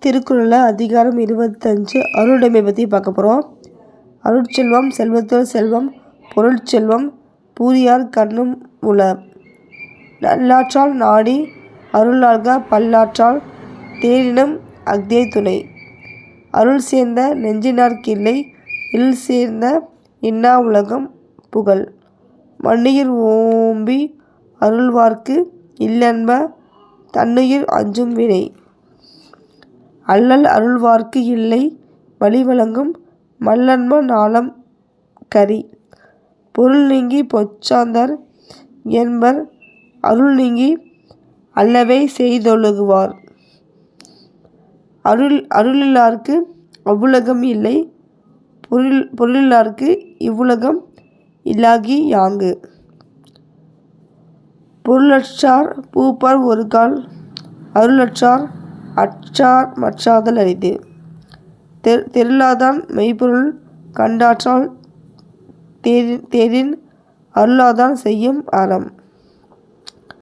திருக்குறளில் அதிகாரம் 25 அருளுடைமை பற்றி பார்க்க போகிறோம். அருட்செல்வம் செல்வத்துள் செல்வம் பொருட்செல்வம் பூரியார் கண்ணும் உள. நல்லாற்றால் நாடி அருளாக பல்லாற்றால் தேனினும் அஃதே துணை. அருள் சேர்ந்த நெஞ்சினார்க்கில்லை இருள் சேர்ந்த இன்னா உலகம் புகழ். மன்னுயிர் ஓம்பி அருள்வார்க்கு இல்லென்ப தன்னுயிர் அஞ்சும் வினை. அல்லல் அருள்வார்க்கு இல்லை வழிவழங்கும் மல்லன்ம ஞாலம் கரி. பொருள் நீங்கி பொச்சாந்தார் என்பர் அருள் நீங்கி அல்லவை செய்தொழுகுவார். அருளிலார்க்கு அவ்வுலகம் இல்லை பொருளிலார்க்கு இவ்வுலகம் இல்லாகி யாங்கு. பொருளற்றார் பூப்பார் ஒருகால் அருளற்றார் அற்றார் மற்றாதல் அரிது. தெருளாதான் மெய்ப்பொருள் கண்டாற்றால் தேரின் அருளாதான் செய்யும் அறம்.